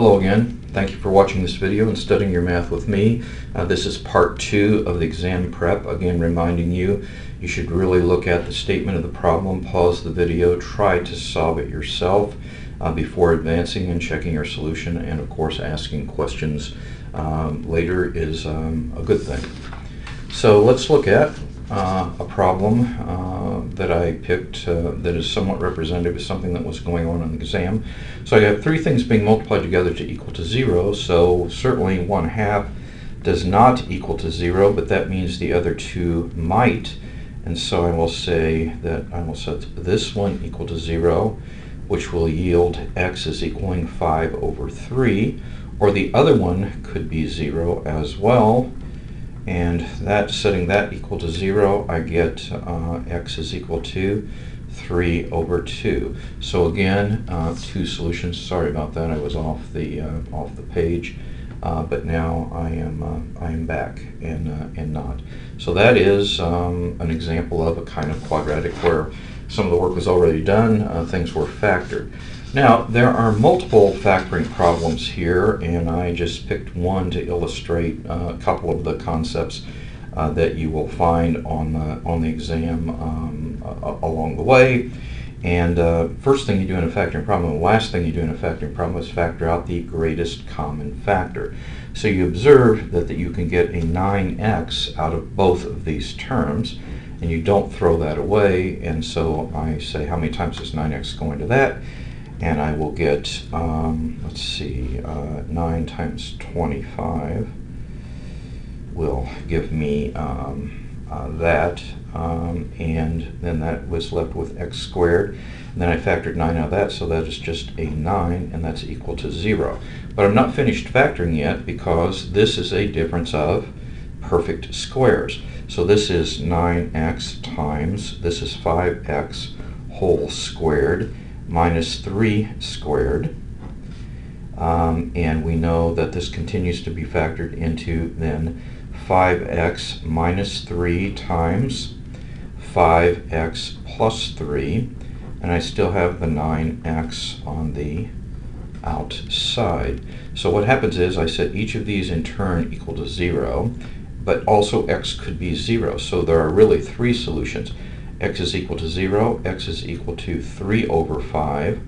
Hello again. Thank you for watching this video and studying your math with me. This is part 2 of the exam prep. Again, reminding you should really look at the statement of the problem, pause the video, try to solve it yourself before advancing and checking your solution, and of course asking questions later is a good thing. So let's look at a problem that I picked that is somewhat representative of something that was going on in the exam. So I have three things being multiplied together to equal to 0, so certainly 1/2 does not equal to 0, but that means the other two might, and so I will say that I will set this one equal to 0, which will yield x is equaling 5/3, or the other one could be 0 as well. And that, setting that equal to 0, I get x is equal to 3/2. So again, two solutions. Sorry about that. I was off the page, but now I am back and not. So that is an example of a kind of quadratic where some of the work was already done. Things were factored. Now, there are multiple factoring problems here, and I just picked one to illustrate a couple of the concepts that you will find on the exam along the way. And first thing you do in a factoring problem, and the last thing you do in a factoring problem, is factor out the greatest common factor. So you observe that you can get a 9x out of both of these terms, and you don't throw that away. And so I say, how many times is 9x go into that? And I will get, let's see, 9 times 25 will give me that, and then that was left with x squared. And then I factored 9 out of that, so that is just a 9, and that's equal to 0. But I'm not finished factoring yet, because this is a difference of perfect squares. So this is 9x times, this is 5x whole squared, minus 3 squared, and we know that this continues to be factored into then 5x minus 3 times 5x plus 3, and I still have the 9x on the outside. So what happens is I set each of these in turn equal to 0, but also x could be 0, so there are really three solutions. X is equal to 0, x is equal to 3/5,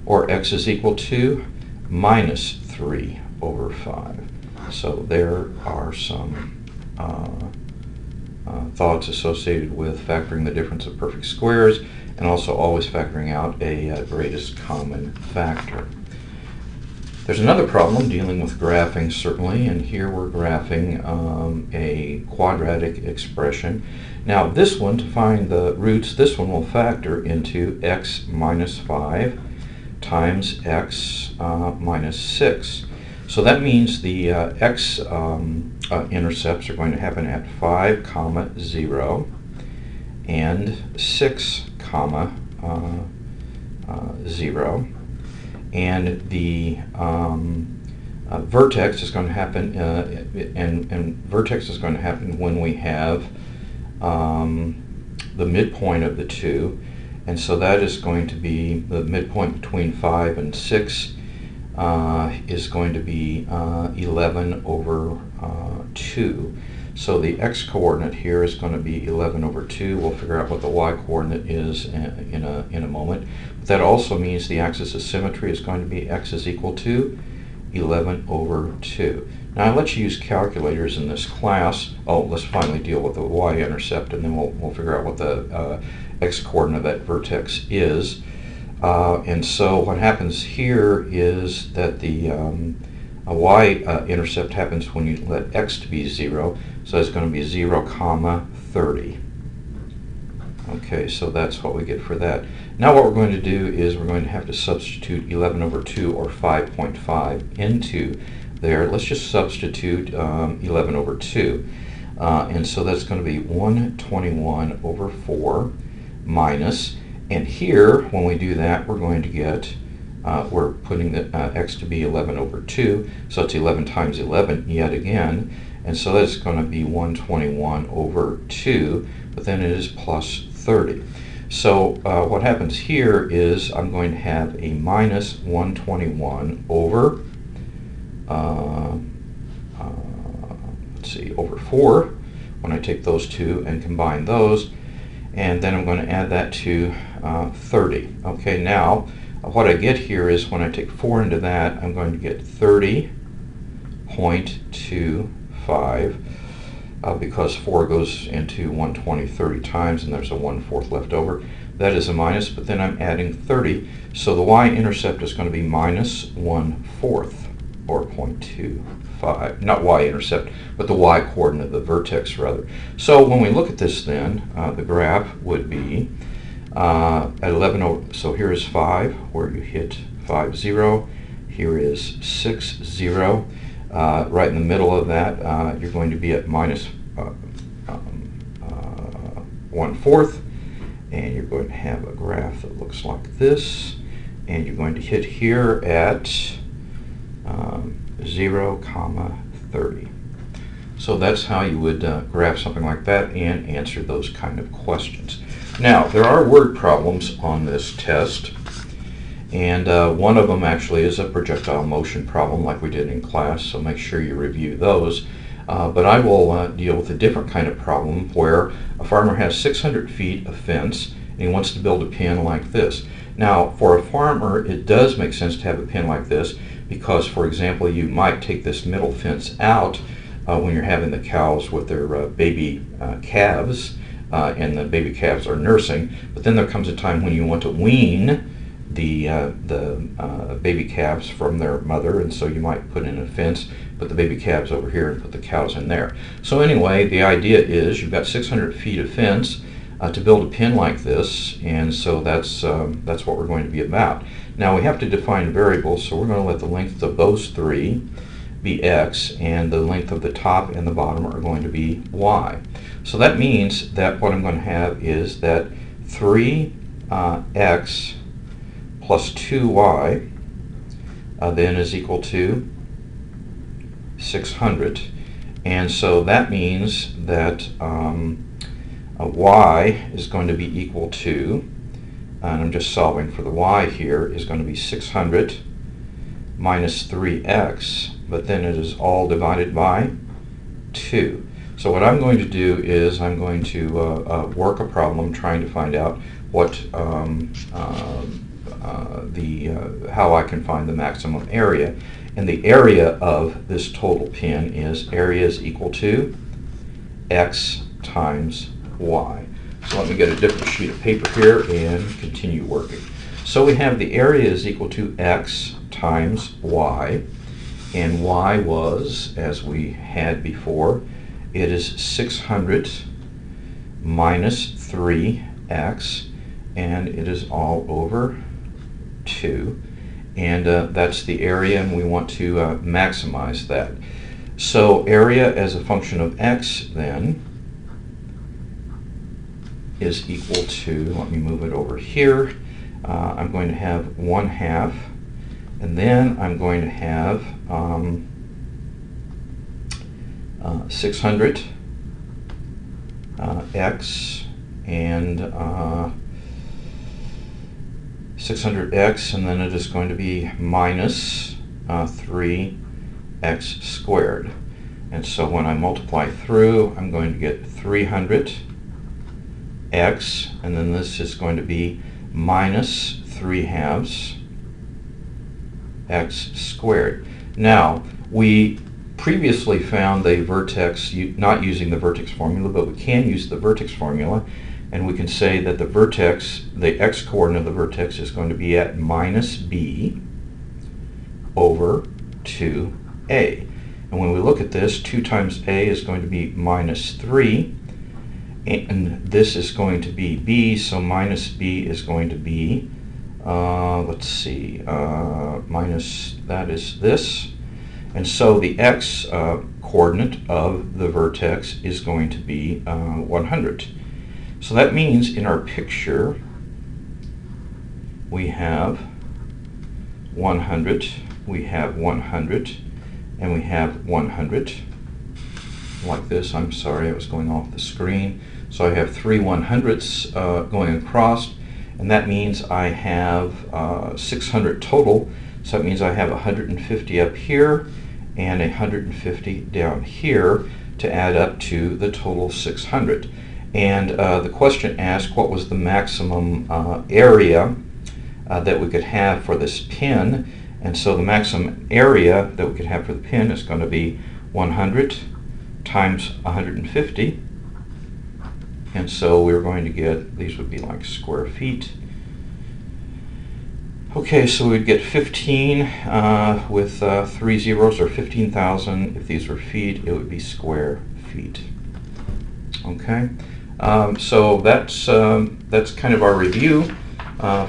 or x is equal to minus 3/5. So there are some thoughts associated with factoring the difference of perfect squares, and also always factoring out a greatest common factor. There's another problem dealing with graphing, certainly, and here we're graphing a quadratic expression. Now this one, to find the roots, this one will factor into x minus 5 times x minus 6. So that means the x intercepts are going to happen at 5, 0 and 6, 0. And the vertex is going to happen, and vertex is going to happen when we have the midpoint of the two, and so that is going to be the midpoint between 5 and 6 is going to be 11/2. So the x-coordinate here is going to be 11/2. We'll figure out what the y-coordinate is in a moment. But that also means the axis of symmetry is going to be x is equal to 11/2. Now I let you use calculators in this class. Oh, let's finally deal with the y-intercept, and then we'll figure out what the x-coordinate of that vertex is. And so what happens here is that the y-intercept happens when you let x to be 0, so it's going to be 0, 30. Okay, so that's what we get for that. Now what we're going to do is we're going to have to substitute 11/2 or 5.5 into there. Let's just substitute 11/2. And so that's going to be 121/4 minus, and here when we do that we're going to get, we're putting the x to be 11/2, so it's 11 times 11 yet again, and so that's going to be 121/2, but then it is plus 30. So what happens here is I'm going to have a minus 121 over uh, let's see, over 4 when I take those two and combine those, and then I'm going to add that to 30. Okay, now what I get here is when I take 4 into that, I'm going to get 30.25 because 4 goes into 120 30 times and there's a 1/4 left over. That is a minus, but then I'm adding 30, so the y-intercept is going to be minus 1/4 or 0.25, not y-intercept, but the y-coordinate, the vertex rather. So when we look at this then, the graph would be at 11 over, so here is 5, where you hit 5, 0. Here is 6, 0. Right in the middle of that, you're going to be at minus 1/4, and you're going to have a graph that looks like this, and you're going to hit here at 0, 30. So that's how you would graph something like that and answer those kind of questions. Now, there are word problems on this test, and one of them actually is a projectile motion problem like we did in class, so make sure you review those. But I will deal with a different kind of problem where a farmer has 600 feet of fence and he wants to build a pen like this. Now, for a farmer, it does make sense to have a pen like this because, for example, you might take this middle fence out when you're having the cows with their baby calves, and the baby calves are nursing, but then there comes a time when you want to wean the baby calves from their mother, and so you might put in a fence, put the baby calves over here, and put the cows in there. So anyway, the idea is you've got 600 feet of fence to build a pen like this, and so that's what we're going to be about. Now we have to define variables, so we're going to let the length of those three be x, and the length of the top and the bottom are going to be y. So that means that what I'm going to have is that 3x plus 2y then is equal to 600, and so that means that y is going to be equal to, and I'm just solving for the y here, is going to be 600 minus 3x, but then it is all divided by 2. So what I'm going to do is I'm going to work a problem trying to find out what how I can find the maximum area. And the area of this total pen is area is equal to x times y. So let me get a different sheet of paper here and continue working. So we have the area is equal to x times y, and y was, as we had before, it is 600 minus 3x, and it is all over 2, and that's the area, and we want to maximize that. So area as a function of x then is equal to, let me move it over here, I'm going to have 1/2, and then I'm going to have 600 x and 600x, and then it is going to be minus 3x squared. And so when I multiply through, I'm going to get 300x, and then this is going to be minus 3/2 x squared. Now, we previously found the vertex, not using the vertex formula, but we can use the vertex formula, and we can say that the vertex, the x-coordinate of the vertex is going to be at minus b over 2a. And when we look at this, 2 times a is going to be minus 3, and this is going to be b, so minus b is going to be, let's see, minus, that is this. And so the x coordinate of the vertex is going to be 100. So that means in our picture we have 100, we have 100, and we have 100. Like this, I'm sorry, I was going off the screen. So I have 3 100ths going across, and that means I have 600 total. So that means I have 150 up here, and 150 down here to add up to the total 600. And the question asked what was the maximum area that we could have for this pin. And so the maximum area that we could have for the pin is going to be 100 times 150. And so we're going to get, these would be like square feet. Okay, so we'd get 15 with 3 zeros, or 15,000. If these were feet, it would be square feet. Okay, so that's kind of our review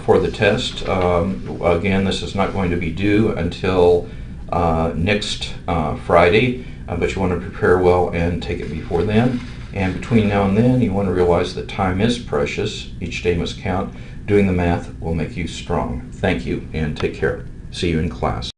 for the test. Again, this is not going to be due until next Friday, but you want to prepare well and take it before then. And between now and then, you want to realize that time is precious. Each day must count. Doing the math will make you strong. Thank you, and take care. See you in class.